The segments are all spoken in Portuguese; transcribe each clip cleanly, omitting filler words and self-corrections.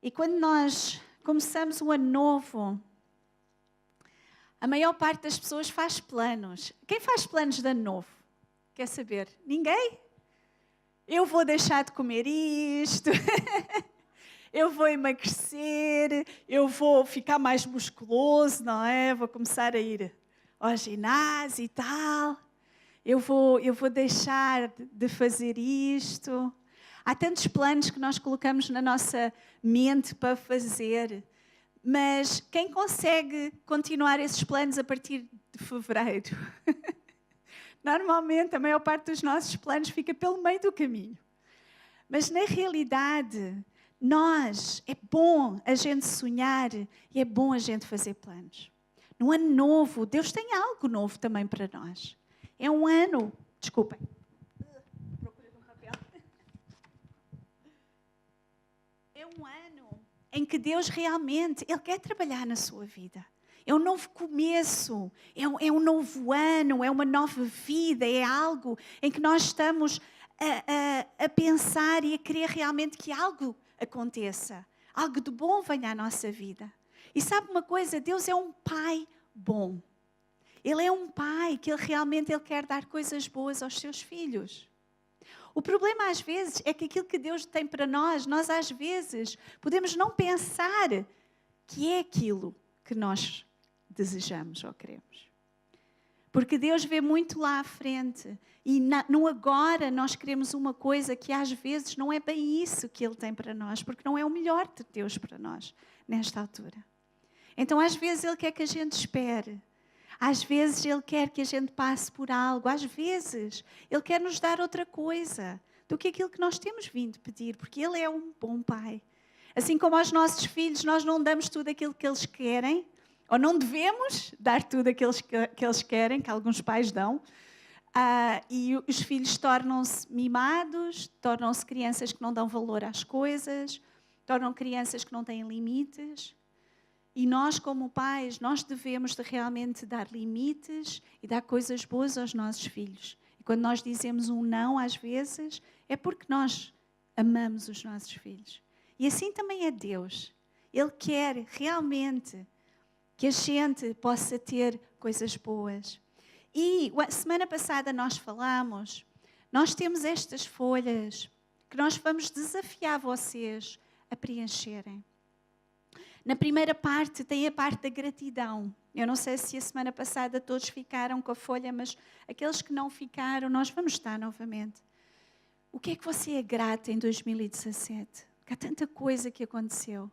E quando nós começamos o ano novo, a maior parte das pessoas faz planos. Quem faz planos de ano novo? Quer saber? Ninguém? Eu vou deixar de comer isto, eu vou emagrecer, eu vou ficar mais musculoso, não é? Vou começar a ir ao ginásio e tal. Eu vou deixar de fazer isto. Há tantos planos que nós colocamos na nossa mente para fazer. Mas quem consegue continuar esses planos a partir de fevereiro? Normalmente, a maior parte dos nossos planos fica pelo meio do caminho. Mas, na realidade, é bom a gente sonhar e é bom a gente fazer planos. No ano novo, Deus tem algo novo também para nós. É um ano... Desculpem. Procura um papel. É um ano em que Deus realmente, Ele quer trabalhar na sua vida. É um novo começo, é um novo ano, é uma nova vida, é algo em que nós estamos a pensar e a querer realmente que algo aconteça. Algo de bom venha à nossa vida. E sabe uma coisa? Deus é um Pai bom. Ele é um Pai que Ele quer dar coisas boas aos seus filhos. O problema às vezes é que aquilo que Deus tem para nós às vezes podemos não pensar que é aquilo que nós desejamos ou queremos. Porque Deus vê muito lá à frente e no agora nós queremos uma coisa que às vezes não é bem isso que Ele tem para nós, porque não é o melhor de Deus para nós nesta altura. Então às vezes Ele quer que a gente espere. Às vezes Ele quer que a gente passe por algo. Às vezes Ele quer nos dar outra coisa do que aquilo que nós temos vindo pedir, porque Ele é um bom Pai. Assim como aos nossos filhos, nós não damos tudo aquilo que eles querem, ou não devemos dar tudo aquilo que eles querem, que alguns pais dão. E os filhos tornam-se mimados, tornam-se crianças que não dão valor às coisas, tornam crianças que não têm limites. E nós, como pais, nós devemos de realmente dar limites e dar coisas boas aos nossos filhos. E quando nós dizemos um não, às vezes, é porque nós amamos os nossos filhos. E assim também é Deus. Ele quer realmente que a gente possa ter coisas boas. E a semana passada nós falamos, nós temos estas folhas que nós vamos desafiar vocês a preencherem. Na primeira parte tem a parte da gratidão. Eu não sei se a semana passada todos ficaram com a folha, mas aqueles que não ficaram, nós vamos estar novamente. O que é que você é grata em 2017? Porque há tanta coisa que aconteceu.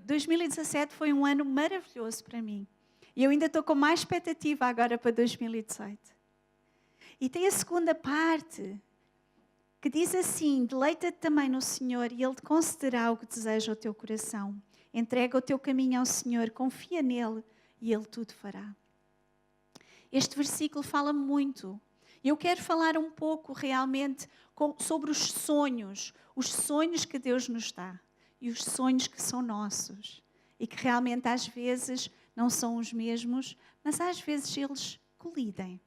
2017 foi um ano maravilhoso para mim. E eu ainda estou com mais expectativa agora para 2018. E tem a segunda parte, que diz assim: deleita-te também no Senhor e Ele te concederá o que deseja o teu coração. Entrega o teu caminho ao Senhor, confia nele e Ele tudo fará. Este versículo fala muito. Eu quero falar um pouco realmente sobre os sonhos que Deus nos dá e os sonhos que são nossos e que realmente às vezes não são os mesmos, mas às vezes eles colidem.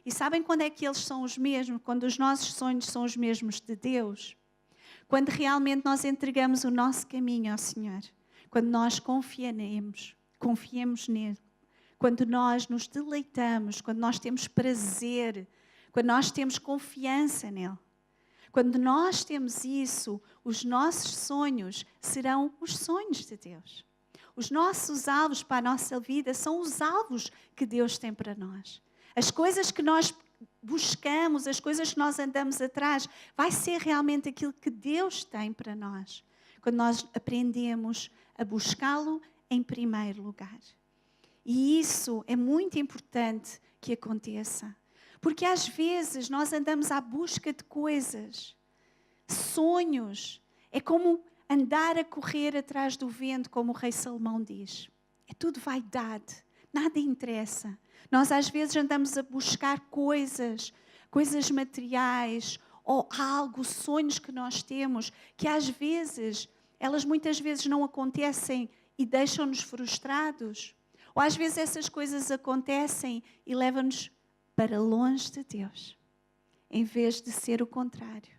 E sabem quando é que eles são os mesmos? Quando os nossos sonhos são os mesmos de Deus. Quando realmente nós entregamos o nosso caminho ao Senhor. Quando nós confiemos nele. Quando nós nos deleitamos, quando nós temos prazer, quando nós temos confiança nele. Quando nós temos isso, os nossos sonhos serão os sonhos de Deus. Os nossos alvos para a nossa vida são os alvos que Deus tem para nós. As coisas que nós buscamos, as coisas que nós andamos atrás, vai ser realmente aquilo que Deus tem para nós. Quando nós aprendemos a buscá-lo em primeiro lugar. E isso é muito importante que aconteça. Porque às vezes nós andamos à busca de coisas, sonhos. É como andar a correr atrás do vento, como o rei Salomão diz. É tudo vaidade, nada interessa. Nós às vezes andamos a buscar coisas materiais ou algo, sonhos que nós temos, que às vezes, elas muitas vezes não acontecem e deixam-nos frustrados. Ou às vezes essas coisas acontecem e levam-nos para longe de Deus, em vez de ser o contrário.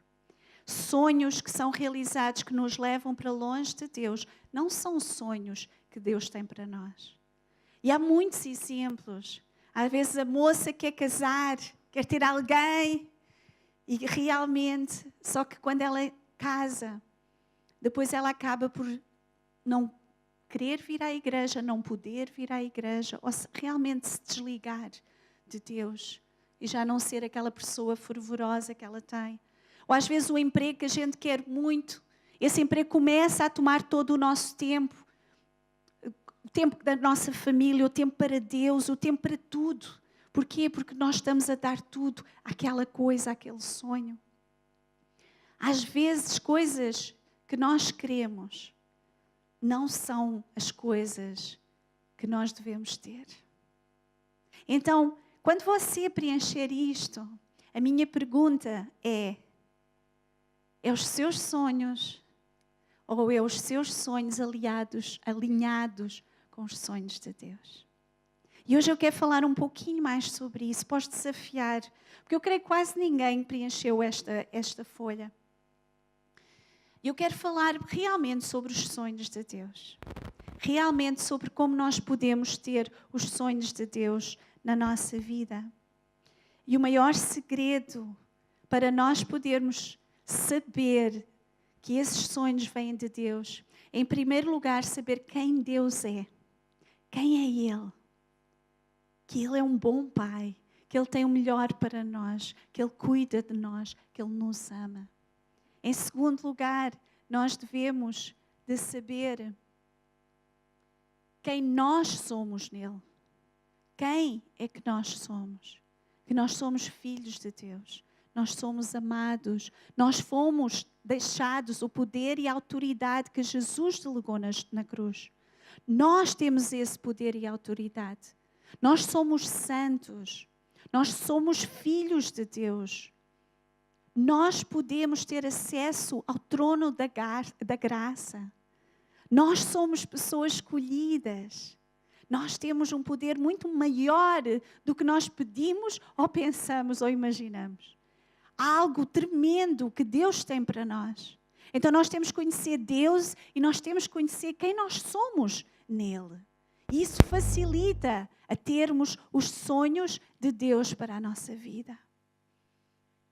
sonhos que são realizados, que nos levam para longe de Deus, não são sonhos que Deus tem para nós. E há muitos exemplos. Às vezes a moça quer casar, quer ter alguém, e realmente, só que quando ela casa, depois ela acaba por não querer vir à igreja, não poder vir à igreja, ou realmente se desligar de Deus e já não ser aquela pessoa fervorosa que ela tem. Ou às vezes o emprego que a gente quer muito, esse emprego começa a tomar todo o nosso tempo, o tempo da nossa família, o tempo para Deus, o tempo para tudo. Porquê? Porque nós estamos a dar tudo àquela coisa, àquele sonho. Às vezes, coisas que nós queremos não são as coisas que nós devemos ter. Então, quando você preencher isto, a minha pergunta é os seus sonhos ou é os seus sonhos alinhados com os sonhos de Deus? E hoje eu quero falar um pouquinho mais sobre isso, posso desafiar, porque eu creio que quase ninguém preencheu esta folha. Eu quero falar realmente sobre os sonhos de Deus. Realmente sobre como nós podemos ter os sonhos de Deus na nossa vida. E o maior segredo para nós podermos saber que esses sonhos vêm de Deus, é, em primeiro lugar, saber quem Deus é. Quem é Ele? Que Ele é um bom Pai, que Ele tem o melhor para nós, que Ele cuida de nós, que Ele nos ama. Em segundo lugar, nós devemos de saber quem nós somos nele. Quem é que nós somos? Que nós somos filhos de Deus. Nós somos amados. Nós fomos deixados o poder e a autoridade que Jesus delegou na cruz. Nós temos esse poder e autoridade. Nós somos santos. Nós somos filhos de Deus. Nós podemos ter acesso ao trono da graça. Nós somos pessoas escolhidas. Nós temos um poder muito maior do que nós pedimos ou pensamos ou imaginamos. Há algo tremendo que Deus tem para nós. Então nós temos que conhecer Deus e nós temos que conhecer quem nós somos nele. E isso facilita a termos os sonhos de Deus para a nossa vida.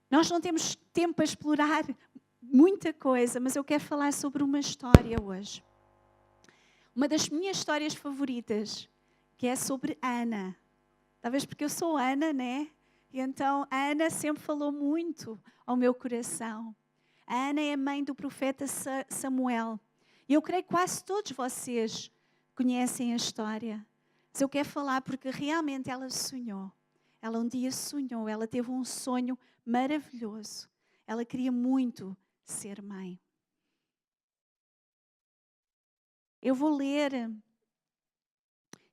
Nós não temos tempo para explorar muita coisa, mas eu quero falar sobre uma história hoje. Uma das minhas histórias favoritas, que é sobre Ana. Talvez porque eu sou Ana, né? E então a Ana sempre falou muito ao meu coração. A Ana é a mãe do profeta Samuel. E eu creio que quase todos vocês conhecem a história. Mas eu quero falar porque realmente ela sonhou. Ela um dia sonhou, ela teve um sonho maravilhoso. Ela queria muito ser mãe. Eu vou ler.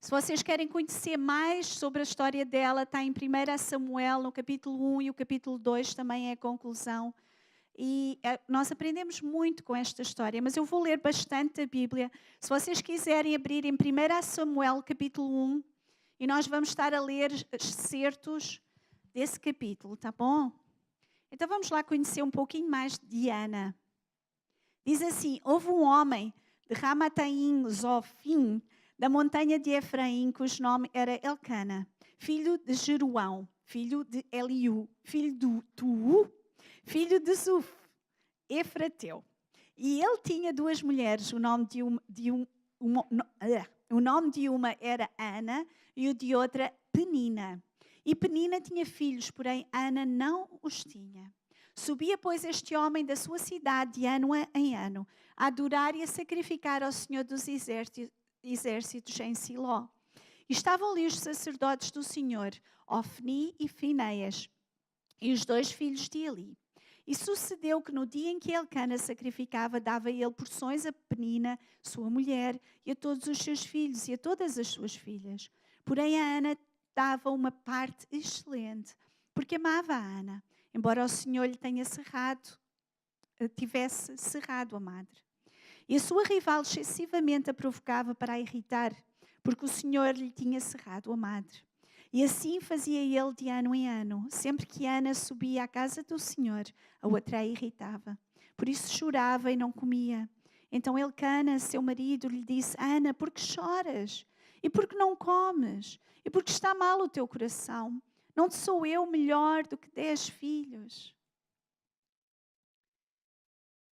Se vocês querem conhecer mais sobre a história dela, está em 1 Samuel, no capítulo 1 e o capítulo 2 também é a conclusão. E nós aprendemos muito com esta história, mas eu vou ler bastante a Bíblia. Se vocês quiserem abrir em 1 Samuel, capítulo 1, e nós vamos estar a ler excertos desse capítulo, tá bom? Então vamos lá conhecer um pouquinho mais de Ana. Diz assim: houve um homem de Ramataim Zofim, da montanha de Efraim, cujo nome era Elcana, filho de Jeroão, filho de Eliú, filho de Tuu, filho de Zuf, Efrateu. E ele tinha duas mulheres, o nome de uma era Ana e o de outra Penina. E Penina tinha filhos, porém Ana não os tinha. Subia, pois, este homem da sua cidade de ano em ano, a adorar e a sacrificar ao Senhor dos exércitos em Siló. E estavam ali os sacerdotes do Senhor, Ofni e Finéias, e os dois filhos de Eli. E sucedeu que no dia em que Elcana sacrificava, dava ele porções a Penina, sua mulher, e a todos os seus filhos e a todas as suas filhas. Porém a Ana dava uma parte excelente, porque amava a Ana, embora o Senhor lhe tivesse cerrado a madre. E a sua rival excessivamente a provocava para a irritar, porque o Senhor lhe tinha cerrado a madre. E assim fazia ele de ano em ano. Sempre que Ana subia à casa do Senhor, a outra a irritava. por isso chorava e não comia. Então Elcana, seu marido, lhe disse: Ana, por que choras? E por que não comes? E por que está mal o teu coração? Não te sou eu melhor do que 10 filhos?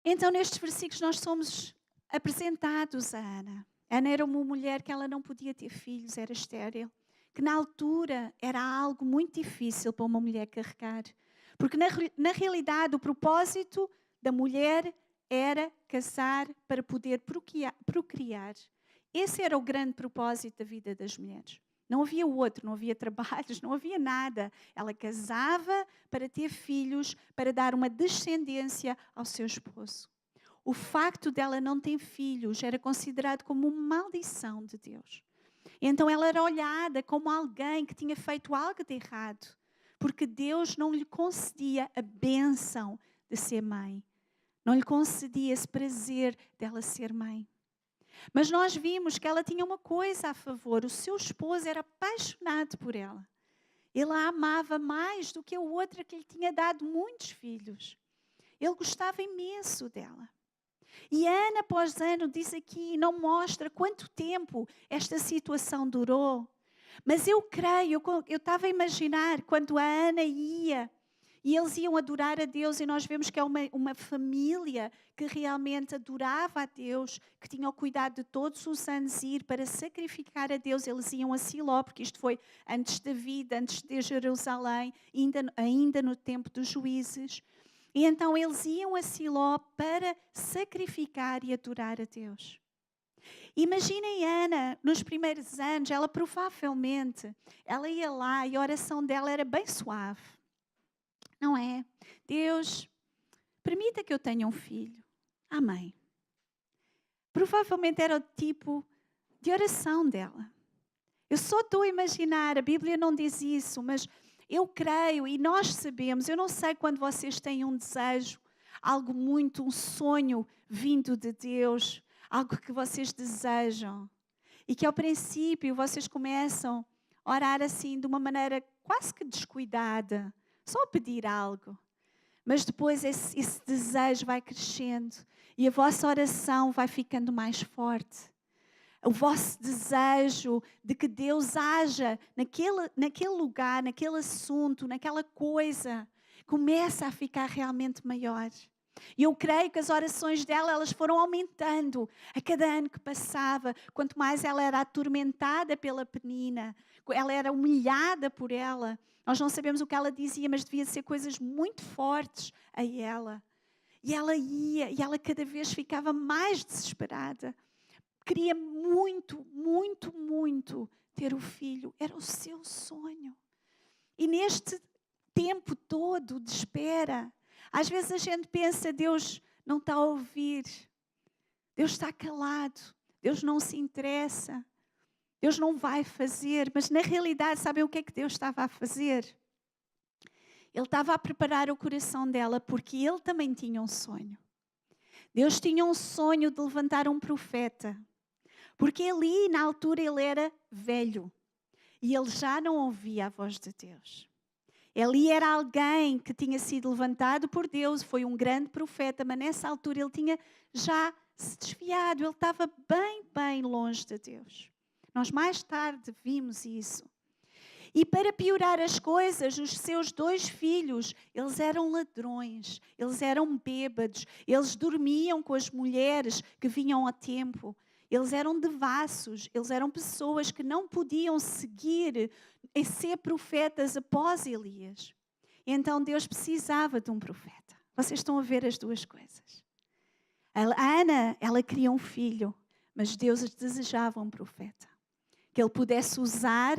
Então, nestes versículos, nós somos apresentados a Ana. Ana era uma mulher que ela não podia ter filhos, era estéril. Que na altura era algo muito difícil para uma mulher carregar. Porque na realidade o propósito da mulher era casar para poder procriar. Esse era o grande propósito da vida das mulheres. Não havia outro, não havia trabalhos, não havia nada. Ela casava para ter filhos, para dar uma descendência ao seu esposo. O facto dela não ter filhos era considerado como uma maldição de Deus. Então ela era olhada como alguém que tinha feito algo de errado, porque Deus não lhe concedia a bênção de ser mãe. Não lhe concedia esse prazer dela ser mãe. Mas nós vimos que ela tinha uma coisa a favor. O seu esposo era apaixonado por ela. Ele a amava mais do que a outra que lhe tinha dado muitos filhos. Ele gostava imenso dela. E ano após ano, diz aqui, não mostra quanto tempo esta situação durou. Mas eu creio, eu estava a imaginar quando a Ana ia e eles iam adorar a Deus, e nós vemos que é uma família que realmente adorava a Deus, que tinha o cuidado de todos os anos ir para sacrificar a Deus. Eles iam a Siló, porque isto foi antes da vida, antes de Jerusalém, ainda no tempo dos juízes. E então eles iam a Siló para sacrificar e adorar a Deus. Imaginem Ana, nos primeiros anos, ela provavelmente, ela ia lá e a oração dela era bem suave. Não é? Deus, permita que eu tenha um filho. Amém. Provavelmente era o tipo de oração dela. Eu só estou a imaginar, a Bíblia não diz isso, mas eu creio e nós sabemos, eu não sei quando vocês têm um desejo, algo muito, um sonho vindo de Deus, algo que vocês desejam e que ao princípio vocês começam a orar assim de uma maneira quase que descuidada, só a pedir algo. Mas depois esse desejo vai crescendo e a vossa oração vai ficando mais forte. O vosso desejo de que Deus haja naquele lugar, naquele assunto, naquela coisa, começa a ficar realmente maior. E eu creio que as orações dela, elas foram aumentando a cada ano que passava. Quanto mais ela era atormentada pela Penina, ela era humilhada por ela. Nós não sabemos o que ela dizia, mas devia ser coisas muito fortes a ela. E ela ia, e ela cada vez ficava mais desesperada. Queria muito, muito, muito ter o filho. Era o seu sonho. E neste tempo todo de espera, às vezes a gente pensa, Deus não está a ouvir. Deus está calado. Deus não se interessa. Deus não vai fazer. Mas na realidade, sabem o que é que Deus estava a fazer? Ele estava a preparar o coração dela porque ele também tinha um sonho. Deus tinha um sonho de levantar um profeta. Porque ali, na altura, ele era velho. E ele já não ouvia a voz de Deus. Eli era alguém que tinha sido levantado por Deus, foi um grande profeta, mas nessa altura ele tinha já se desviado, ele estava bem, bem longe de Deus. Nós mais tarde vimos isso. E para piorar as coisas, os seus 2 filhos, eles eram ladrões, eles eram bêbados, eles dormiam com as mulheres que vinham a tempo. Eles eram devassos, eles eram pessoas que não podiam seguir e ser profetas após Elias. Então Deus precisava de um profeta. Vocês estão a ver as duas coisas. A Ana, ela queria um filho, mas Deus desejava um profeta. Que ele pudesse usar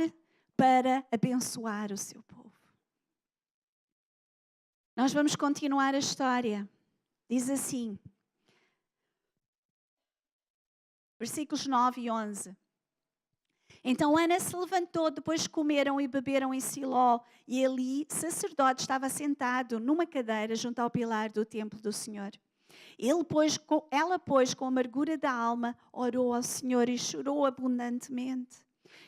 para abençoar o seu povo. Nós vamos continuar a história. Diz assim, versículos 9 e 11. Então Ana se levantou, depois comeram e beberam em Siló, e ali, sacerdote, estava sentado numa cadeira junto ao pilar do templo do Senhor. Ela, pois, com amargura da alma, orou ao Senhor e chorou abundantemente.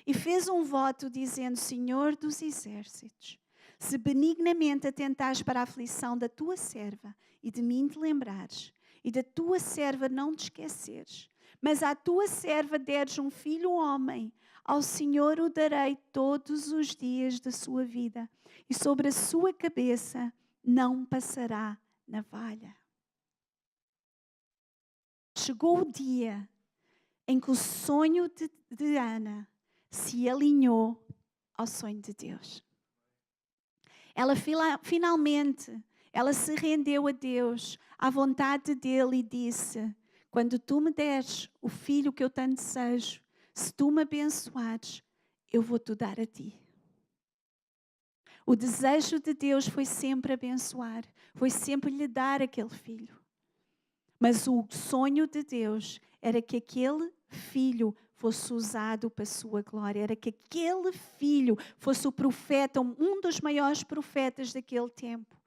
E fez um voto dizendo, Senhor dos exércitos, se benignamente atentares para a aflição da tua serva e de mim te lembrares, e da tua serva não te esqueceres, mas à tua serva deres um filho homem, ao Senhor o darei todos os dias da sua vida, e sobre a sua cabeça não passará navalha. Chegou o dia em que o sonho de Ana se alinhou ao sonho de Deus. Ela finalmente, ela se rendeu a Deus, à vontade dele e disse: quando tu me deres o filho que eu tanto desejo, se tu me abençoares, eu vou-te dar a ti. O desejo de Deus foi sempre abençoar, foi sempre lhe dar aquele filho. Mas o sonho de Deus era que aquele filho fosse usado para a sua glória, era que aquele filho fosse o profeta, um dos maiores profetas daquele tempo.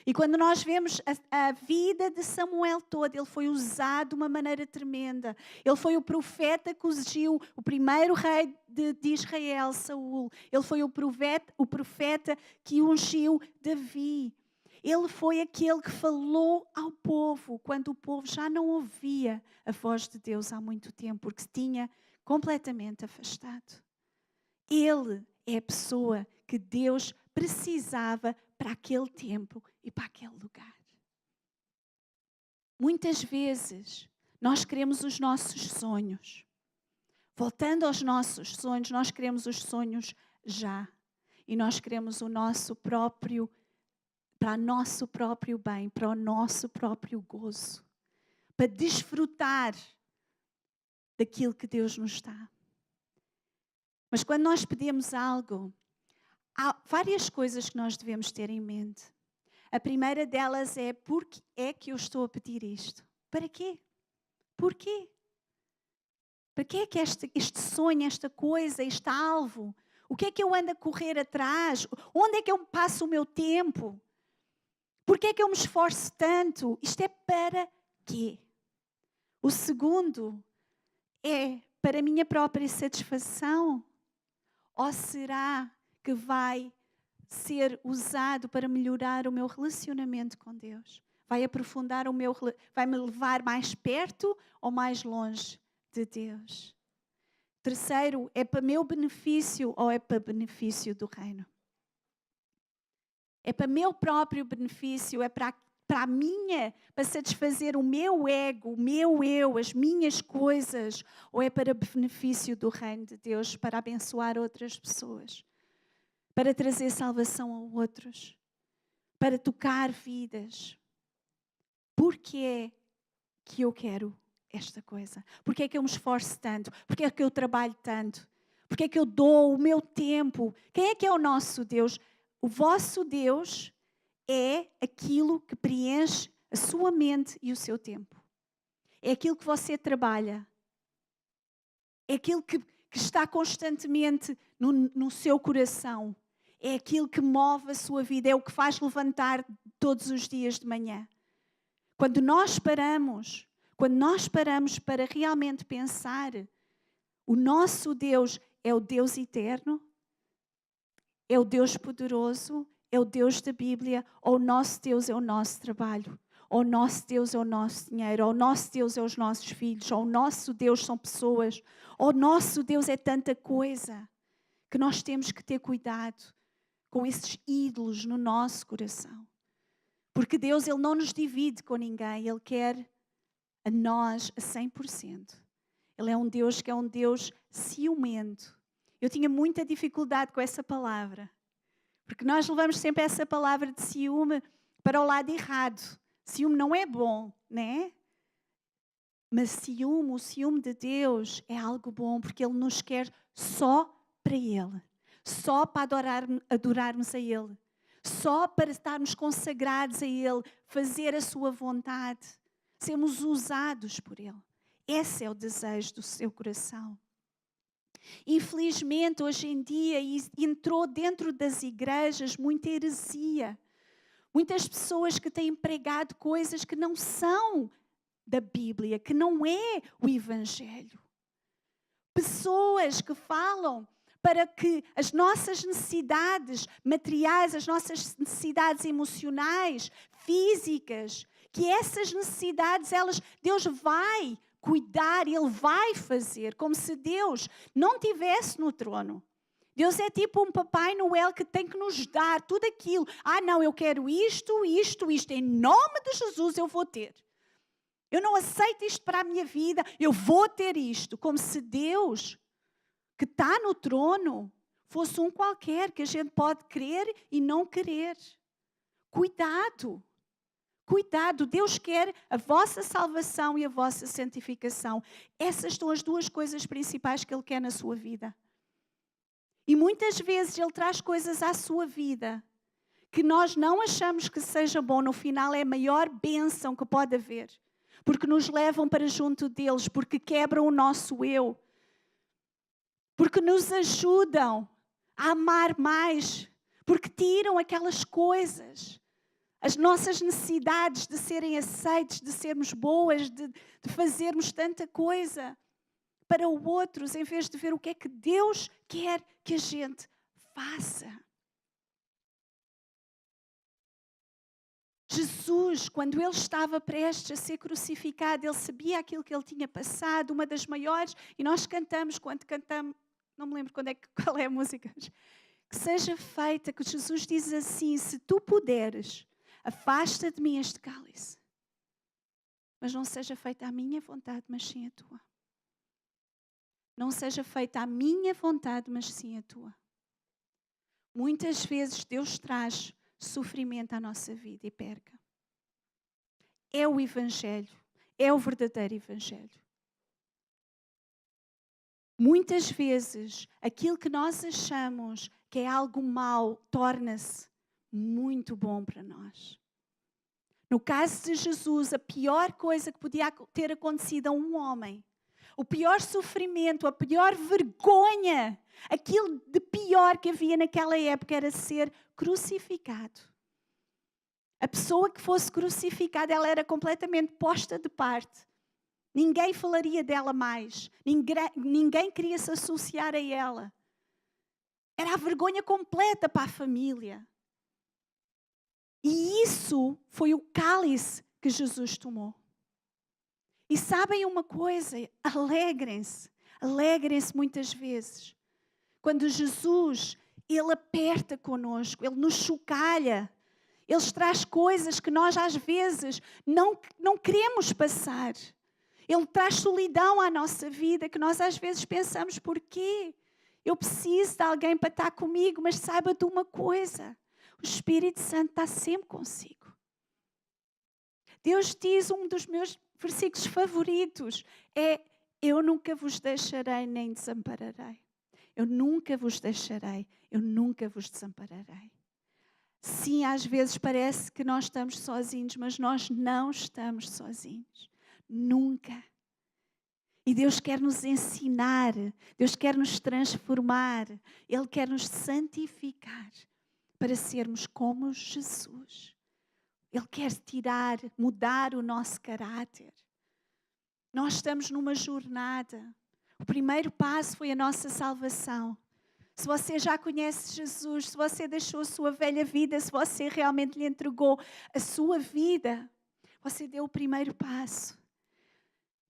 E quando nós vemos a vida de Samuel toda, ele foi usado de uma maneira tremenda. Ele foi o profeta que ungiu o primeiro rei de Israel, Saul. Ele foi o profeta que ungiu Davi. Ele foi aquele que falou ao povo quando o povo já não ouvia a voz de Deus há muito tempo, porque se tinha completamente afastado. Ele é a pessoa que Deus precisava para aquele tempo e para aquele lugar. Muitas vezes nós queremos os nossos sonhos. Voltando aos nossos sonhos, nós queremos os sonhos já. E nós queremos o nosso próprio, para o nosso próprio bem, para o nosso próprio gozo. Para desfrutar daquilo que Deus nos dá. Mas quando nós pedimos algo, há várias coisas que nós devemos ter em mente. A primeira delas é: por que é que eu estou a pedir isto? Para quê? Porquê? Para que é que este sonho, esta coisa, este alvo? O que é que eu ando a correr atrás? Onde é que eu passo o meu tempo? Por que é que eu me esforço tanto? Isto é para quê? O segundo é para a minha própria satisfação? Ou será que vai ser usado para melhorar o meu relacionamento com Deus? Vai aprofundar vai me levar mais perto ou mais longe de Deus? Terceiro, é para meu benefício ou é para benefício do reino? É para meu próprio benefício, é para satisfazer o meu ego, o meu eu, as minhas coisas, ou é para benefício do reino de Deus, para abençoar outras pessoas, para trazer salvação a outros, para tocar vidas? Por que é que eu quero esta coisa? Por que é que eu me esforço tanto? Por que é que eu trabalho tanto? Por que é que eu dou o meu tempo? Quem é que é o nosso Deus? O vosso Deus é aquilo que preenche a sua mente e o seu tempo. É aquilo que você trabalha. É aquilo que está constantemente no seu coração. É aquilo que move a sua vida. É o que faz levantar todos os dias de manhã. Quando nós paramos para realmente pensar, o nosso Deus é o Deus eterno, é o Deus poderoso, é o Deus da Bíblia, ou o nosso Deus é o nosso trabalho, ou o nosso Deus é o nosso dinheiro, ou o nosso Deus é os nossos filhos, ou o nosso Deus são pessoas, ou o nosso Deus é tanta coisa que nós temos que ter cuidado com esses ídolos no nosso coração. Porque Deus, Ele não nos divide com ninguém, Ele quer a nós a 100%. Ele é um Deus que é um Deus ciumento. Eu tinha muita dificuldade com essa palavra. Porque nós levamos sempre essa palavra de ciúme para o lado errado. Ciúme não é bom, né? Mas o ciúme de Deus é algo bom, porque Ele nos quer só para Ele. Só para adorarmos a Ele. Só para estarmos consagrados a Ele, fazer a sua vontade. Sermos usados por Ele. Esse é o desejo do seu coração. Infelizmente, hoje em dia, entrou dentro das igrejas muita heresia. Muitas pessoas que têm pregado coisas que não são da Bíblia, que não é o Evangelho. Pessoas que falam para que as nossas necessidades materiais, as nossas necessidades emocionais, físicas, que essas necessidades, Deus vai cuidar, Ele vai fazer, como se Deus não estivesse no trono. Deus é tipo um Papai Noel que tem que nos dar tudo aquilo. Não, eu quero isto, isto, isto. Em nome de Jesus eu vou ter. Eu não aceito isto para a minha vida, eu vou ter isto. Como se Deus, que está no trono, fosse um qualquer, que a gente pode querer e não querer. Cuidado. Cuidado, Deus quer a vossa salvação e a vossa santificação. Essas são as duas coisas principais que Ele quer na sua vida. E muitas vezes Ele traz coisas à sua vida que nós não achamos que seja bom. No final é a maior bênção que pode haver. Porque nos levam para junto deles, porque quebram o nosso eu. Porque nos ajudam a amar mais. Porque tiram aquelas coisas. As nossas necessidades de serem aceites, de sermos boas, de fazermos tanta coisa para outros, em vez de ver o que é que Deus quer que a gente faça. Jesus, quando Ele estava prestes a ser crucificado, Ele sabia aquilo que Ele tinha passado, uma das maiores, e nós cantamos, quando cantamos, não me lembro qual é a música, que seja feita, que Jesus diz assim, se tu puderes, afasta de mim este cálice, mas não seja feita a minha vontade, mas sim a tua. Não seja feita a minha vontade, mas sim a tua. Muitas vezes Deus traz sofrimento à nossa vida e perca. É o Evangelho, é o verdadeiro Evangelho. Muitas vezes aquilo que nós achamos que é algo mau torna-se muito bom para nós. No caso de Jesus, a pior coisa que podia ter acontecido a um homem, o pior sofrimento, a pior vergonha, aquilo de pior que havia naquela época era ser crucificado. A pessoa que fosse crucificada, ela era completamente posta de parte. Ninguém falaria dela mais. Ninguém queria se associar a ela. Era a vergonha completa para a família. E isso foi o cálice que Jesus tomou. E sabem uma coisa? Alegrem-se. Alegrem-se muitas vezes. Quando Jesus, Ele aperta conosco, Ele nos chocalha. Ele traz coisas que nós às vezes não queremos passar. Ele traz solidão à nossa vida, que nós às vezes pensamos, porquê? Eu preciso de alguém para estar comigo, mas saiba de uma coisa. O Espírito Santo está sempre consigo. Deus diz, um dos meus versículos favoritos é: eu nunca vos deixarei nem desampararei. Eu nunca vos deixarei, eu nunca vos desampararei. Sim, às vezes parece que nós estamos sozinhos, mas nós não estamos sozinhos. Nunca. E Deus quer nos ensinar, Deus quer nos transformar, Ele quer nos santificar para sermos como Jesus. Ele quer mudar o nosso caráter. Nós estamos numa jornada. O primeiro passo foi a nossa salvação. Se você já conhece Jesus, se você deixou a sua velha vida, se você realmente lhe entregou a sua vida, você deu o primeiro passo.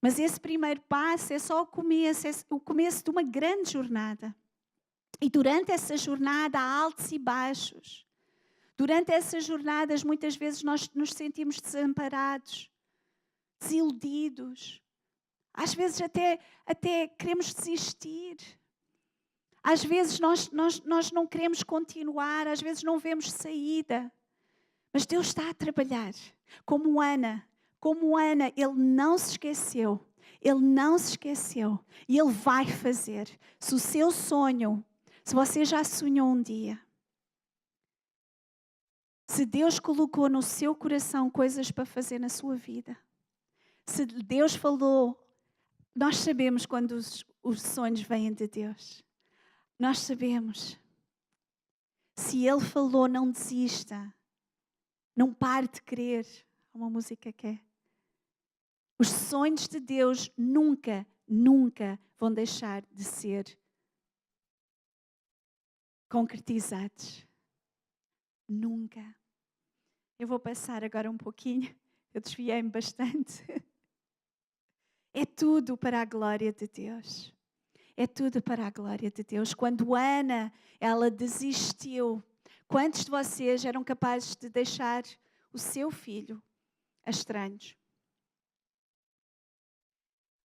Mas esse primeiro passo é só o começo de uma grande jornada. E durante essa jornada há altos e baixos. Durante essas jornadas, muitas vezes nós nos sentimos desamparados, desiludidos. Às vezes até queremos desistir. Às vezes nós não queremos continuar, às vezes não vemos saída. Mas Deus está a trabalhar. Como Ana, Ele não se esqueceu. Ele não se esqueceu. E Ele vai fazer. Se o seu sonho, se você já sonhou um dia, se Deus colocou no seu coração coisas para fazer na sua vida, se Deus falou, nós sabemos quando os sonhos vêm de Deus. Nós sabemos. Se Ele falou, não desista. Não pare de crer. Há uma música que é: os sonhos de Deus nunca vão deixar de ser concretizados. Nunca. Eu vou passar agora um pouquinho, eu desviei-me bastante. É tudo para a glória de Deus. É tudo para a glória de Deus. Quando Ana, ela desistiu, quantos de vocês eram capazes de deixar o seu filho a estranhos?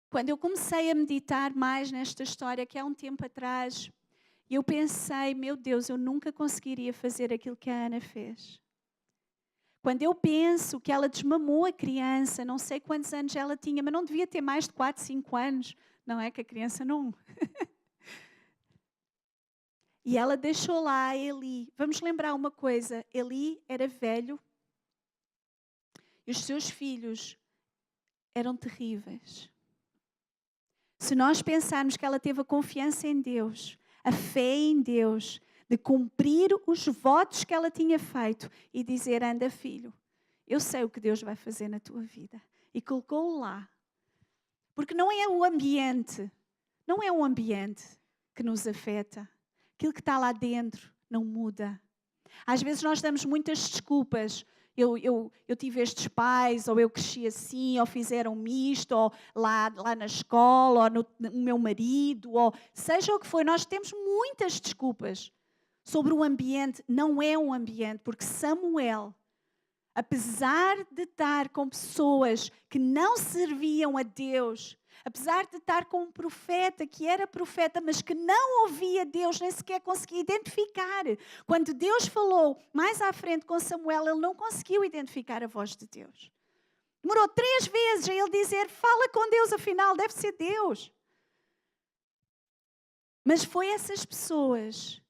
Quando eu comecei a meditar mais nesta história, que há um tempo atrás, eu pensei, meu Deus, eu nunca conseguiria fazer aquilo que a Ana fez. Quando eu penso que ela desmamou a criança, não sei quantos anos ela tinha, mas não devia ter mais de 4, 5 anos. Não é que a criança não. E ela deixou lá Eli. Vamos lembrar uma coisa, Eli era velho e os seus filhos eram terríveis. Se nós pensarmos que ela teve a confiança em Deus, a fé em Deus, de cumprir os votos que ela tinha feito e dizer, anda filho, eu sei o que Deus vai fazer na tua vida. E colocou-o lá. Porque não é o ambiente que nos afeta. Aquilo que está lá dentro não muda. Às vezes nós damos muitas desculpas. Eu tive estes pais, ou eu cresci assim, ou fizeram-me isto, ou lá na escola, ou no meu marido, ou seja o que for. Nós temos muitas desculpas sobre o ambiente. Não é um ambiente, porque Samuel, apesar de estar com pessoas que não serviam a Deus, apesar de estar com um profeta que era profeta, mas que não ouvia Deus, nem sequer conseguia identificar. Quando Deus falou mais à frente com Samuel, ele não conseguiu identificar a voz de Deus. Demorou 3 vezes a ele dizer, fala com Deus, afinal, deve ser Deus. Mas foi essas pessoas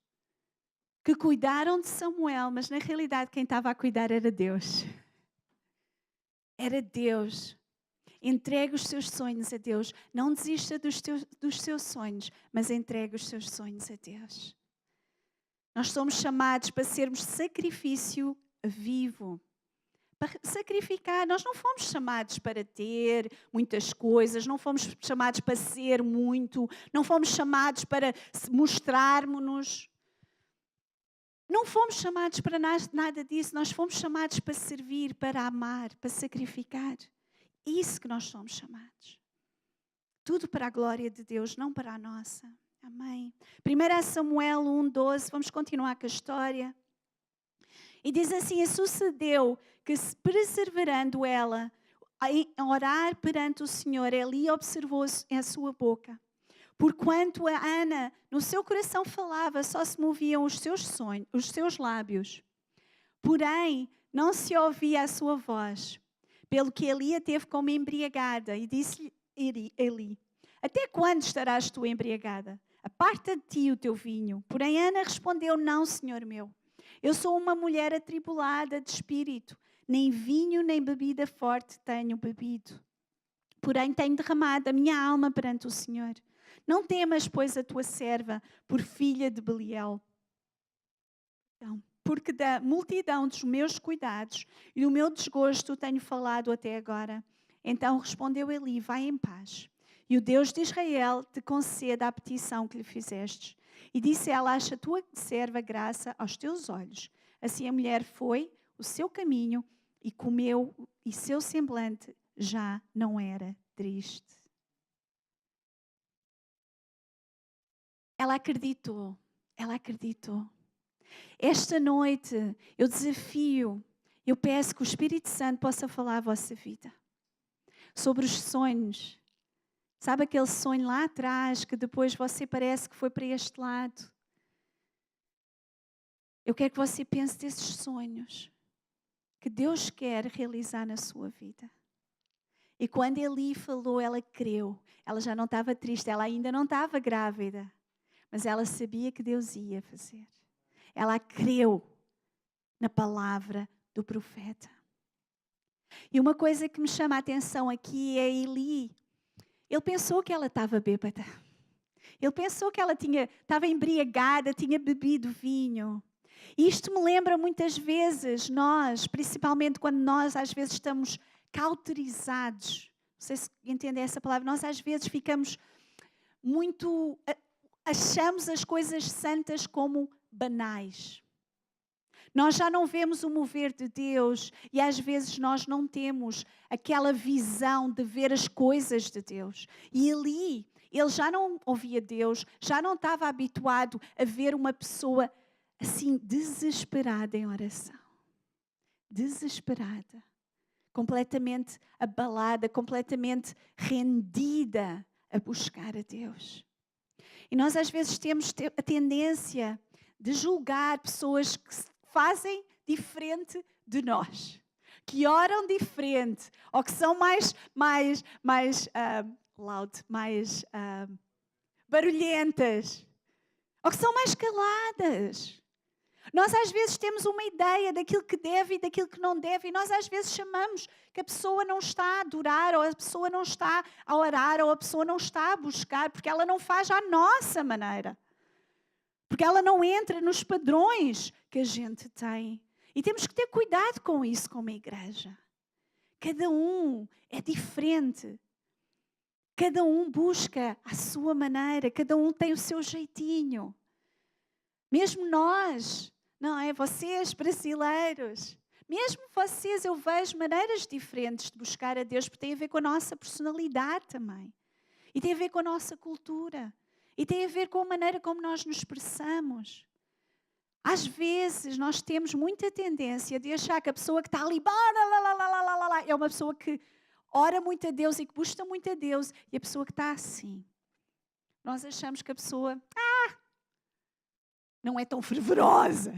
que cuidaram de Samuel, mas na realidade quem estava a cuidar era Deus. Era Deus. Entregue os seus sonhos a Deus. Não desista dos seus sonhos, mas entregue os seus sonhos a Deus. Nós somos chamados para sermos sacrifício vivo. Para sacrificar. Nós não fomos chamados para ter muitas coisas, não fomos chamados para ser muito, não fomos chamados para mostrarmos-nos. Não fomos chamados para nada disso. Nós fomos chamados para servir, para amar, para sacrificar. Isso que nós somos chamados. Tudo para a glória de Deus, não para a nossa. Amém. 1 Samuel 1:12, vamos continuar com a história. E diz assim, e sucedeu que, perseverando ela a orar perante o Senhor, Eli observou a sua boca. Porquanto a Ana, no seu coração falava, só se moviam os seus lábios. Porém, não se ouvia a sua voz. Pelo que Eli a teve como embriagada. E disse-lhe Eli, até quando estarás tu embriagada? Aparta de ti o teu vinho. Porém Ana respondeu, não, Senhor meu. Eu sou uma mulher atribulada de espírito. Nem vinho, nem bebida forte tenho bebido. Porém tenho derramado a minha alma perante o Senhor. Não temas, pois, a tua serva por filha de Belial. Porque da multidão dos meus cuidados e do meu desgosto tenho falado até agora. Então respondeu Eli, vai em paz. E o Deus de Israel te conceda a petição que lhe fizestes. E disse ela, acha a tua serva graça aos teus olhos. Assim a mulher foi o seu caminho e comeu, e seu semblante já não era triste. Ela acreditou. Esta noite eu desafio, eu peço que o Espírito Santo possa falar à vossa vida. Sobre os sonhos. Sabe aquele sonho lá atrás que depois você parece que foi para este lado? Eu quero que você pense desses sonhos que Deus quer realizar na sua vida. E quando Eli falou, ela creu. Ela já não estava triste, ela ainda não estava grávida. Mas ela sabia que Deus ia fazer. Ela creu na palavra do profeta. E uma coisa que me chama a atenção aqui é Eli. Ele pensou que ela estava bêbada. Ele pensou que ela estava embriagada, tinha bebido vinho. E isto me lembra muitas vezes nós, principalmente quando nós às vezes estamos cauterizados. Não sei se entendem essa palavra. Nós às vezes ficamos muito... Achamos as coisas santas como banais. Nós já não vemos o mover de Deus e às vezes nós não temos aquela visão de ver as coisas de Deus. E ali, ele já não ouvia Deus, já não estava habituado a ver uma pessoa assim desesperada em oração. Desesperada. Completamente abalada, completamente rendida a buscar a Deus. E nós às vezes temos a tendência de julgar pessoas que fazem diferente de nós, que oram diferente, ou que são mais loud, mais barulhentas, ou que são mais caladas. Nós às vezes temos uma ideia daquilo que deve e daquilo que não deve, e nós às vezes chamamos que a pessoa não está a adorar, ou a pessoa não está a orar, ou a pessoa não está a buscar, porque ela não faz à nossa maneira. Porque ela não entra nos padrões que a gente tem. E temos que ter cuidado com isso como igreja. Cada um é diferente. Cada um busca a sua maneira, cada um tem o seu jeitinho. Mesmo nós, não é? Vocês, brasileiros, mesmo vocês, eu vejo maneiras diferentes de buscar a Deus, porque tem a ver com a nossa personalidade também. E tem a ver com a nossa cultura. E tem a ver com a maneira como nós nos expressamos. Às vezes nós temos muita tendência de achar que a pessoa que está ali é uma pessoa que ora muito a Deus e que busca muito a Deus. E a pessoa que está assim, nós achamos que a pessoa não é tão fervorosa.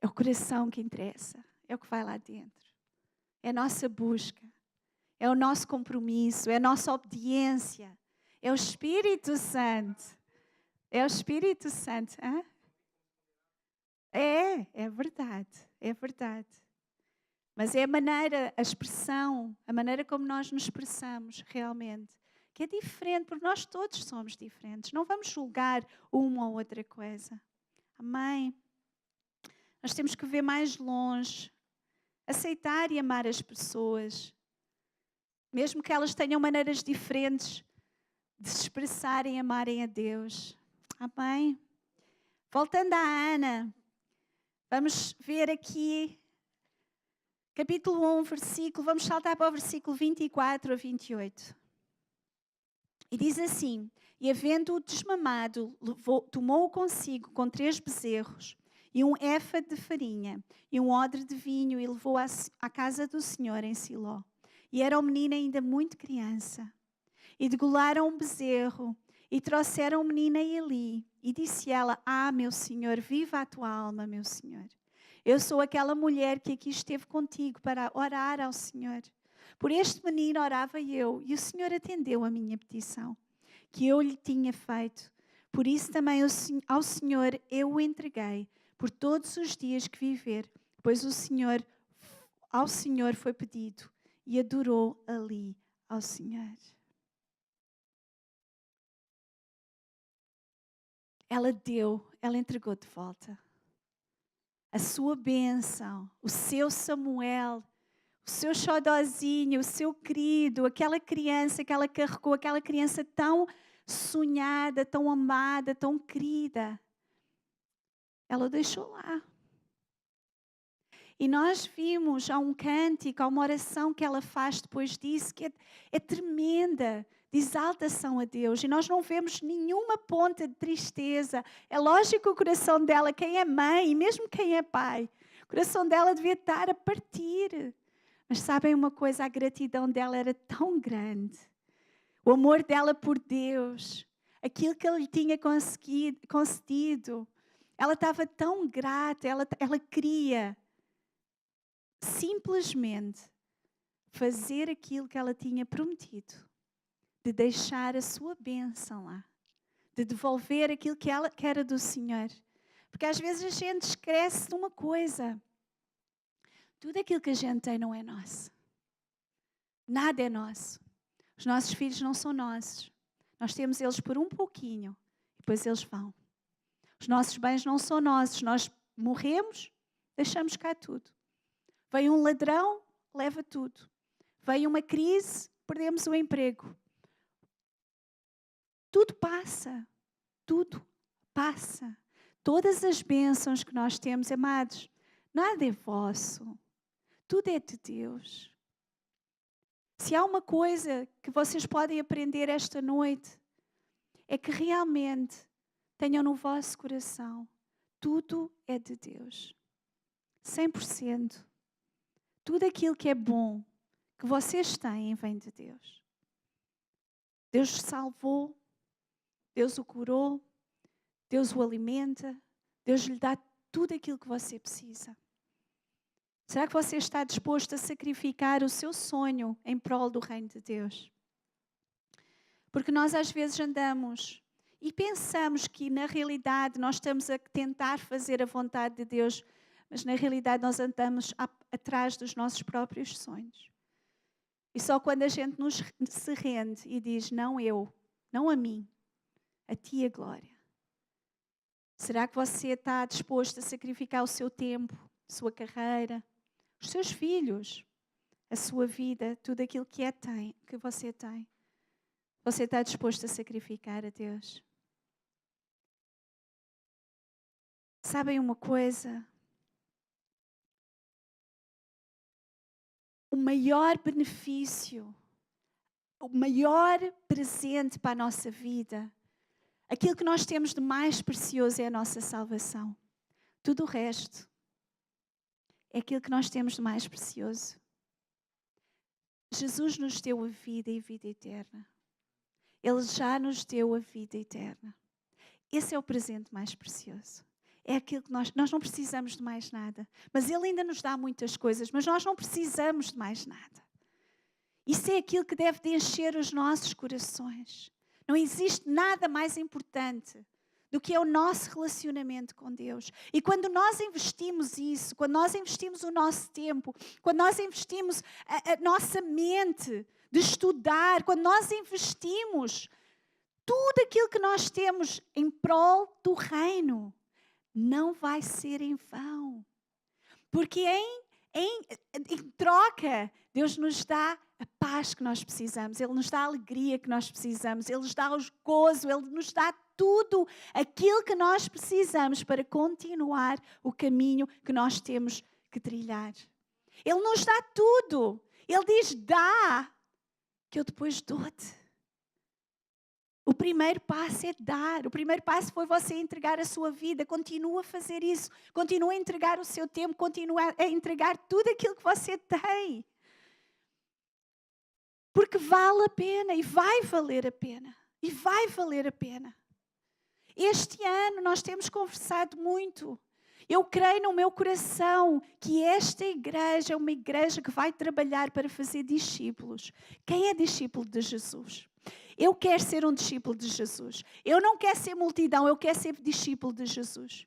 É o coração que interessa. É o que vai lá dentro. É a nossa busca. É o nosso compromisso. É a nossa obediência. É o Espírito Santo. É o Espírito Santo. Hã? É verdade. É verdade. Mas é a maneira, a expressão, a maneira como nós nos expressamos realmente, que é diferente, porque nós todos somos diferentes. Não vamos julgar uma ou outra coisa. Amém? Nós temos que ver mais longe, aceitar e amar as pessoas, mesmo que elas tenham maneiras diferentes de se expressarem e amarem a Deus. Amém? Voltando à Ana, vamos ver aqui, capítulo 1, versículo, vamos saltar para o versículo 24 a 28. E diz assim: e havendo-o desmamado, tomou-o consigo com 3 bezerros e um éfa de farinha e um odre de vinho e levou-o à casa do Senhor em Siló. E era o menino ainda muito criança. E degolaram um bezerro e trouxeram o menino a Eli. E disse ela: meu Senhor, viva a tua alma, meu Senhor. Eu sou aquela mulher que aqui esteve contigo para orar ao Senhor. Por este menino orava eu, e o Senhor atendeu a minha petição, que eu lhe tinha feito. Por isso também ao Senhor eu o entreguei, por todos os dias que viver, pois ao Senhor foi pedido, e adorou ali ao Senhor. Ela entregou de volta a sua bênção, o seu Samuel, o seu xodózinho, o seu querido, aquela criança que ela carregou, aquela criança tão sonhada, tão amada, tão querida. Ela o deixou lá. E nós vimos, há um cântico, há uma oração que ela faz depois disso, que é tremenda, de exaltação a Deus. E nós não vemos nenhuma ponta de tristeza. É lógico que o coração dela, quem é mãe, e mesmo quem é pai, o coração dela devia estar a partir. Mas sabem uma coisa, a gratidão dela era tão grande. O amor dela por Deus, aquilo que Ele lhe tinha concedido. Ela estava tão grata, ela queria simplesmente fazer aquilo que ela tinha prometido. De deixar a sua bênção lá. De devolver aquilo que era do Senhor. Porque às vezes a gente esquece de uma coisa. Tudo aquilo que a gente tem não é nosso. Nada é nosso. Os nossos filhos não são nossos. Nós temos eles por um pouquinho. E depois eles vão. Os nossos bens não são nossos. Nós morremos, deixamos cá tudo. Vem um ladrão, leva tudo. Vem uma crise, perdemos o emprego. Tudo passa. Tudo passa. Todas as bênçãos que nós temos, amados, nada é vosso. Tudo é de Deus. Se há uma coisa que vocês podem aprender esta noite, é que realmente tenham no vosso coração, tudo é de Deus. 100%. Tudo aquilo que é bom, que vocês têm, vem de Deus. Deus o salvou, Deus o curou, Deus o alimenta, Deus lhe dá tudo aquilo que você precisa. Será que você está disposto a sacrificar o seu sonho em prol do reino de Deus? Porque nós às vezes andamos e pensamos que na realidade nós estamos a tentar fazer a vontade de Deus, mas na realidade nós andamos atrás dos nossos próprios sonhos. E só quando a gente se rende e diz, não eu, não a mim, a ti a glória. Será que você está disposto a sacrificar o seu tempo, a sua carreira, os seus filhos, a sua vida, tudo aquilo que você tem? Você está disposto a sacrificar a Deus? Sabem uma coisa? O maior benefício, o maior presente para a nossa vida, aquilo que nós temos de mais precioso é a nossa salvação. Tudo o resto é aquilo que nós temos de mais precioso. Jesus nos deu a vida e vida eterna. Ele já nos deu a vida eterna. Esse é o presente mais precioso. É aquilo que nós não precisamos de mais nada. Mas Ele ainda nos dá muitas coisas, mas nós não precisamos de mais nada. Isso é aquilo que deve de encher os nossos corações. Não existe nada mais importante do que é o nosso relacionamento com Deus. E quando nós investimos isso, quando nós investimos o nosso tempo, quando nós investimos a nossa mente de estudar, quando nós investimos tudo aquilo que nós temos em prol do reino, não vai ser em vão. Porque em troca, Deus nos dá a paz que nós precisamos, Ele nos dá a alegria que nós precisamos, Ele nos dá o gozo, Ele nos dá tudo aquilo que nós precisamos para continuar o caminho que nós temos que trilhar. Ele nos dá tudo. Ele diz, dá, que eu depois dou-te. O primeiro passo é dar. O primeiro passo foi você entregar a sua vida. Continua a fazer isso. Continua a entregar o seu tempo. Continua a entregar tudo aquilo que você tem. Porque vale a pena e vai valer a pena. E vai valer a pena. Este ano nós temos conversado muito. Eu creio no meu coração que esta igreja é uma igreja que vai trabalhar para fazer discípulos. Quem é discípulo de Jesus? Eu quero ser um discípulo de Jesus. Eu não quero ser multidão, eu quero ser discípulo de Jesus.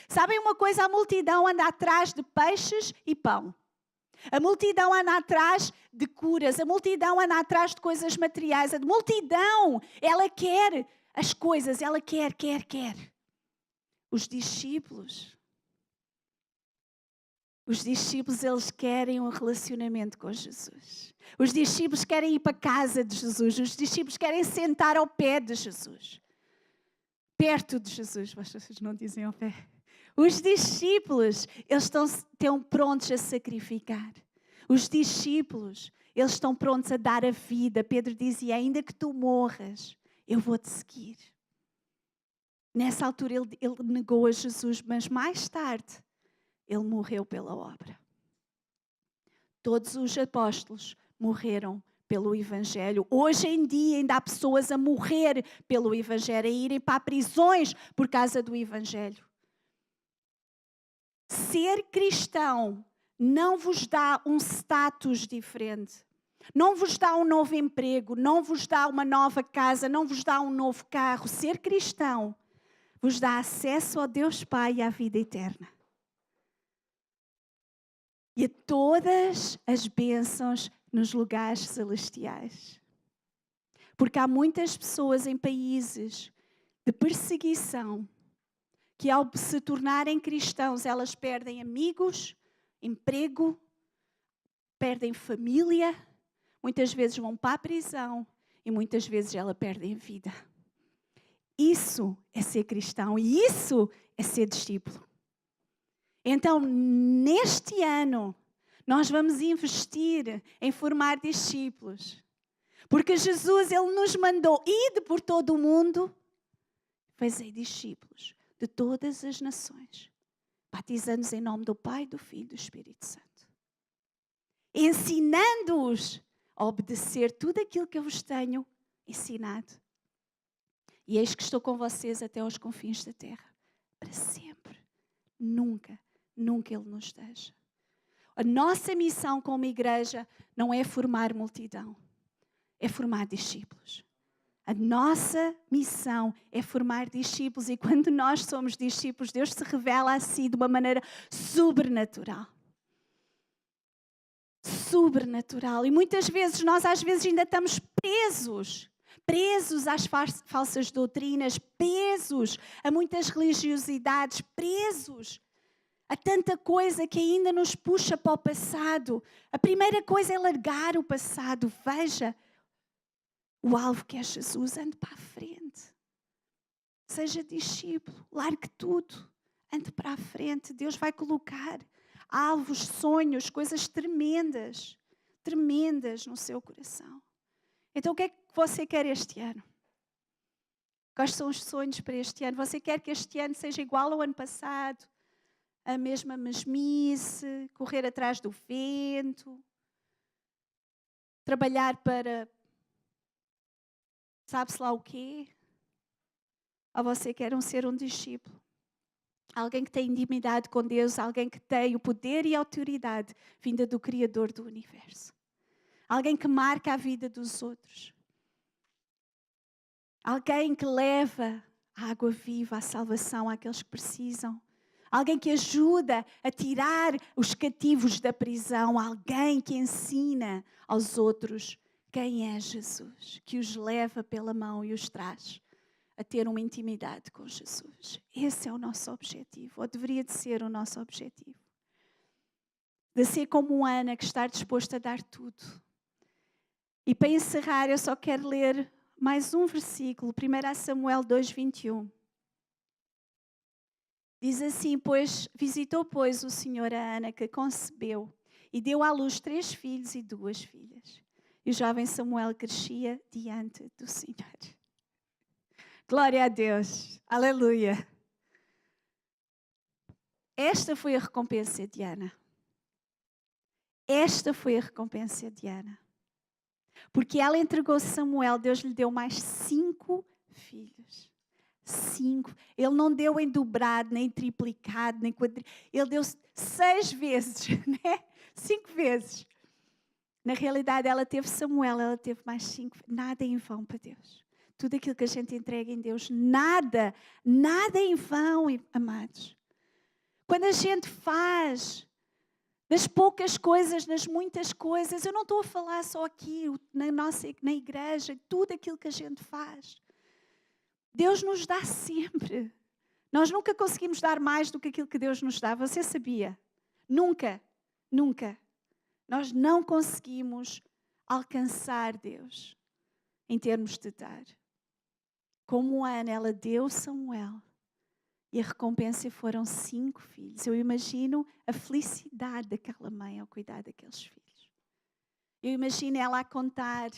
Sabem uma coisa? A multidão anda atrás de peixes e pão. A multidão anda atrás de curas. A multidão anda atrás de coisas materiais. A multidão, ela quer as coisas, ela quer. Os discípulos, eles querem um relacionamento com Jesus. Os discípulos querem ir para a casa de Jesus. Os discípulos querem sentar ao pé de Jesus. Perto de Jesus, vocês não dizem ao pé. Os discípulos, eles estão prontos a sacrificar. Os discípulos, eles estão prontos a dar a vida. Pedro dizia, ainda que tu morras, eu vou-te seguir. Nessa altura ele negou a Jesus, mas mais tarde ele morreu pela obra. Todos os apóstolos morreram pelo Evangelho. Hoje em dia ainda há pessoas a morrer pelo Evangelho, a irem para prisões por causa do Evangelho. Ser cristão não vos dá um status diferente. Não vos dá um novo emprego, não vos dá uma nova casa, não vos dá um novo carro. Ser cristão vos dá acesso ao Deus Pai e à vida eterna. E a todas as bênçãos nos lugares celestiais. Porque há muitas pessoas em países de perseguição que ao se tornarem cristãos, elas perdem amigos, emprego, perdem família, muitas vezes vão para a prisão e muitas vezes elas perdem a vida. Isso é ser cristão e isso é ser discípulo. Então, neste ano, nós vamos investir em formar discípulos. Porque Jesus, Ele nos mandou ir por todo o mundo, fazer discípulos de todas as nações, batizando-os em nome do Pai, do Filho e do Espírito Santo. Ensinando-os a obedecer tudo aquilo que eu vos tenho ensinado. E eis que estou com vocês até aos confins da terra, para sempre. Nunca, nunca Ele nos deixa. A nossa missão como igreja não é formar multidão, é formar discípulos. A nossa missão é formar discípulos e quando nós somos discípulos, Deus se revela a si de uma maneira sobrenatural. Sobrenatural. E muitas vezes, nós às vezes ainda estamos presos às falsas doutrinas, presos a muitas religiosidades, presos a tanta coisa que ainda nos puxa para o passado. A primeira coisa é largar o passado. Veja, o alvo que é Jesus, ande para a frente. Seja discípulo, largue tudo, ande para a frente. Deus vai colocar alvos, sonhos, coisas tremendas, tremendas no seu coração. Então o que é que você quer este ano? Quais são os sonhos para este ano? Você quer que este ano seja igual ao ano passado? A mesma mesmice, correr atrás do vento, trabalhar para sabe-se lá o quê? Ou você quer ser um discípulo? Alguém que tem intimidade com Deus, alguém que tem o poder e a autoridade vinda do Criador do Universo. Alguém que marca a vida dos outros. Alguém que leva a água viva, a salvação àqueles que precisam. Alguém que ajuda a tirar os cativos da prisão. Alguém que ensina aos outros quem é Jesus. Que os leva pela mão e os traz a ter uma intimidade com Jesus. Esse é o nosso objetivo. Ou deveria de ser o nosso objetivo. De ser como Ana, que está disposta a dar tudo. E para encerrar, eu só quero ler mais um versículo. 1 Samuel 2:21. Diz assim, visitou, pois, o Senhor a Ana, que concebeu, e deu à luz 3 filhos e 2 filhas. E o jovem Samuel crescia diante do Senhor. Glória a Deus. Aleluia. Esta foi a recompensa de Ana. Esta foi a recompensa de Ana. Porque ela entregou Samuel, Deus lhe deu mais 5 filhos. 5. Ele não deu em dobrado, nem triplicado, nem quadriplicado. Ele deu 6 vezes, né? 5 vezes. Na realidade, ela teve Samuel, ela teve mais 5. Nada é em vão para Deus. Tudo aquilo que a gente entrega em Deus, nada é em vão, amados. Quando a gente faz das poucas coisas, nas muitas coisas, eu não estou a falar só aqui, na igreja, tudo aquilo que a gente faz. Deus nos dá sempre. Nós nunca conseguimos dar mais do que aquilo que Deus nos dá. Você sabia? Nunca, nunca. Nós não conseguimos alcançar Deus em termos de dar. Como Ana, ela deu Samuel e a recompensa foram 5 filhos. Eu imagino a felicidade daquela mãe ao cuidar daqueles filhos. Eu imagino ela a contar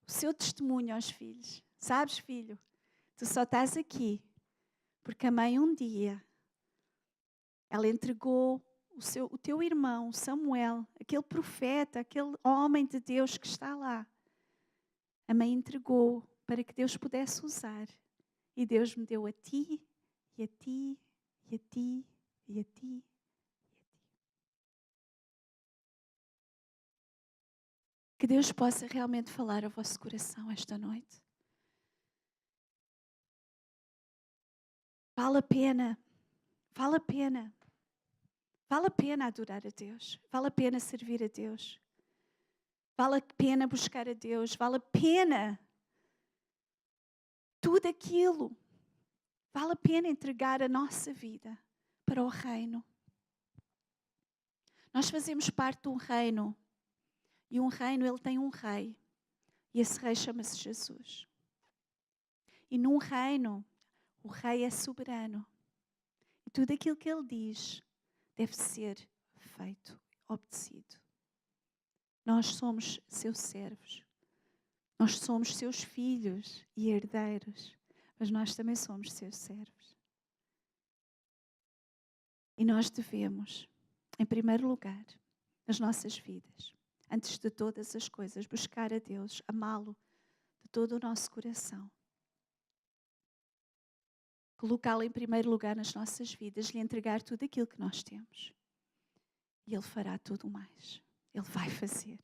o seu testemunho aos filhos. Sabes, filho? Tu só estás aqui porque a mãe um dia, ela entregou o teu irmão, Samuel, aquele profeta, aquele homem de Deus que está lá. A mãe entregou para que Deus pudesse usar. E Deus me deu a ti, e a ti, e a ti, e a ti, e a ti. Que Deus possa realmente falar ao vosso coração esta noite. Vale a pena, vale a pena. Vale a pena adorar a Deus. Vale a pena servir a Deus. Vale a pena buscar a Deus. Vale a pena tudo aquilo. Vale a pena entregar a nossa vida para o reino. Nós fazemos parte de um reino. E um reino, ele tem um rei. E esse rei chama-se Jesus. E num reino, o rei é soberano. E tudo aquilo que ele diz deve ser feito, obedecido. Nós somos seus servos. Nós somos seus filhos e herdeiros. Mas nós também somos seus servos. E nós devemos, em primeiro lugar, nas nossas vidas, antes de todas as coisas, buscar a Deus, amá-lo de todo o nosso coração. Colocá-lo em primeiro lugar nas nossas vidas, lhe entregar tudo aquilo que nós temos. E Ele fará tudo mais. Ele vai fazer.